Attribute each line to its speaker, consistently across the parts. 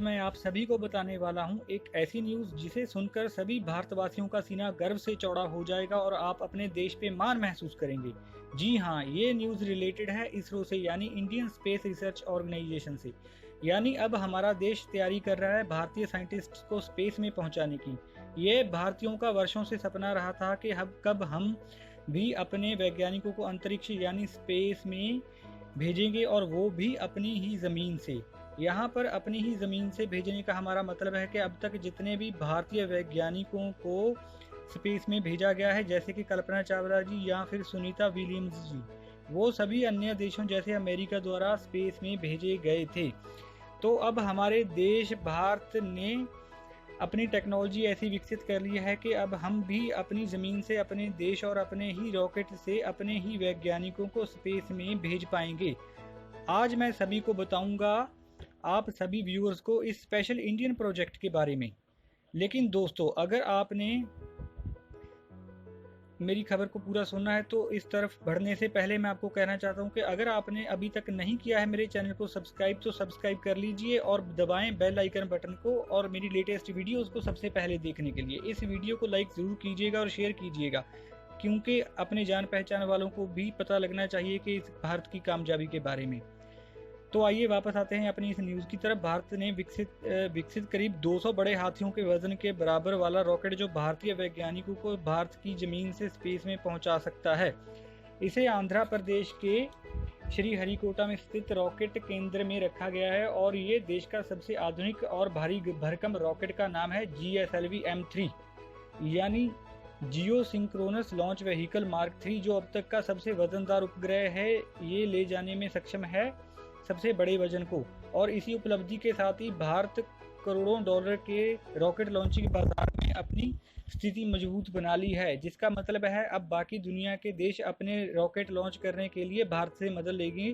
Speaker 1: मैं आप सभी को बताने वाला हूं एक ऐसी न्यूज़ जिसे सुनकर सभी भारतवासियों का सीना गर्व से चौड़ा हो जाएगा और आप अपने देश पे मान महसूस करेंगे। जी हां, ये न्यूज़ रिलेटेड है इसरो से यानी इंडियन स्पेस रिसर्च ऑर्गेनाइजेशन से। यानी अब हमारा देश तैयारी कर रहा है भारतीय साइंटिस्ट्स को स्पेस में पहुंचाने की। ये भारतीयों का वर्षों से सपना रहा था कि कब हम भी अपने वैज्ञानिकों को अंतरिक्ष यानी स्पेस में भेजेंगे और वो भी अपनी ही ज़मीन से। यहाँ पर अपनी ही ज़मीन से भेजने का हमारा मतलब है कि अब तक जितने भी भारतीय वैज्ञानिकों को स्पेस में भेजा गया है, जैसे कि कल्पना चावला जी या फिर सुनीता विलियम्स जी, वो सभी अन्य देशों जैसे अमेरिका द्वारा स्पेस में भेजे गए थे। तो अब हमारे देश भारत ने अपनी टेक्नोलॉजी ऐसी विकसित कर ली है कि अब हम भी अपनी ज़मीन से अपने देश और अपने ही रॉकेट से अपने ही वैज्ञानिकों को स्पेस में भेज पाएंगे। आज मैं सभी को बताऊंगा, आप सभी व्यूअर्स को, इस स्पेशल इंडियन प्रोजेक्ट के बारे में। लेकिन दोस्तों, अगर आपने मेरी खबर को पूरा सुनना है तो इस तरफ बढ़ने से पहले मैं आपको कहना चाहता हूं कि अगर आपने अभी तक नहीं किया है मेरे चैनल को सब्सक्राइब तो सब्सक्राइब कर लीजिए और दबाएं बेल आइकन बटन को, और मेरी लेटेस्ट वीडियोस को सबसे पहले देखने के लिए इस वीडियो को लाइक ज़रूर कीजिएगा और शेयर कीजिएगा, क्योंकि अपने जान पहचान वालों को भी पता लगना चाहिए कि इस भारत की कामयाबी के बारे में। तो आइए वापस आते हैं अपनी इस न्यूज़ की तरफ। भारत ने विकसित करीब 200 बड़े हाथियों के वजन के बराबर वाला रॉकेट जो भारतीय वैज्ञानिकों को भारत की ज़मीन से स्पेस में पहुंचा सकता है। इसे आंध्र प्रदेश के श्रीहरिकोटा में स्थित रॉकेट केंद्र में रखा गया है और ये देश का सबसे आधुनिक और भारी भरकम रॉकेट का नाम है GSLV M3 यानी जियो सिंक्रोनस लॉन्च व्हीकल मार्क 3, जो अब तक का सबसे वजनदार उपग्रह है। ये ले जाने में सक्षम है सबसे बड़े वजन को, और इसी उपलब्धि के साथ ही भारत करोड़ों डॉलर के रॉकेट लॉन्चिंग बाजार में अपनी स्थिति मजबूत बना ली है, जिसका मतलब है अब बाकी दुनिया के देश अपने रॉकेट लॉन्च करने के लिए भारत से मदद लेंगे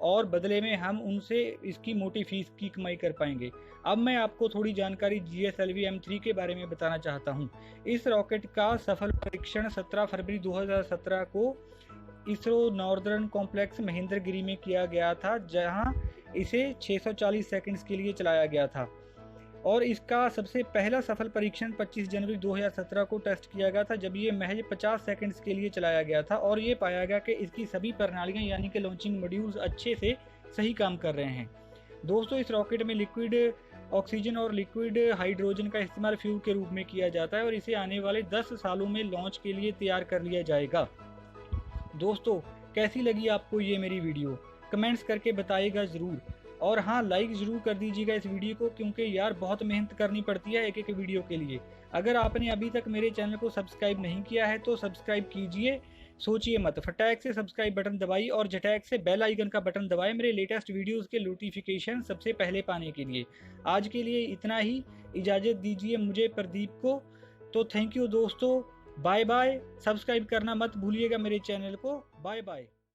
Speaker 1: और बदले में हम उनसे इसकी मोटी फीस की कमाई कर पाएंगे। अब मैं आपको थोड़ी जानकारी GSLV M3 के बारे में बताना चाहता हूं। इस रॉकेट का सफल परीक्षण 17 फरवरी 2017 को इसरो नॉर्दर्न कॉम्प्लेक्स महेंद्रगिरी में किया गया था, जहां इसे 640 सेकंड्स के लिए चलाया गया था। और इसका सबसे पहला सफल परीक्षण 25 जनवरी 2017 को टेस्ट किया गया था, जब ये महज 50 सेकंड्स के लिए चलाया गया था और ये पाया गया कि इसकी सभी प्रणालियां यानी कि लॉन्चिंग मॉड्यूल्स अच्छे से सही काम कर रहे हैं। दोस्तों, इस रॉकेट में लिक्विड ऑक्सीजन और लिक्विड हाइड्रोजन का इस्तेमाल फ्यूल के रूप में किया जाता है और इसे आने वाले 10 सालों में लॉन्च के लिए तैयार कर लिया जाएगा। दोस्तों, कैसी लगी आपको ये मेरी वीडियो? कमेंट्स करके बताइएगा ज़रूर, और हाँ, लाइक ज़रूर कर दीजिएगा इस वीडियो को, क्योंकि यार बहुत मेहनत करनी पड़ती है एक एक वीडियो के लिए। अगर आपने अभी तक मेरे चैनल को सब्सक्राइब नहीं किया है तो सब्सक्राइब कीजिए, सोचिए मत, फटाक से सब्सक्राइब बटन दबाइए और झटाक से बेल आइकन का बटन दबाएं मेरे लेटेस्ट वीडियोज़ के नोटिफिकेशन सबसे पहले पाने के लिए। आज के लिए इतना ही, इजाज़त दीजिए मुझे प्रदीप को। तो थैंक यू दोस्तों, बाय बाय। सब्सक्राइब करना मत भूलिएगा मेरे चैनल को। Bye bye.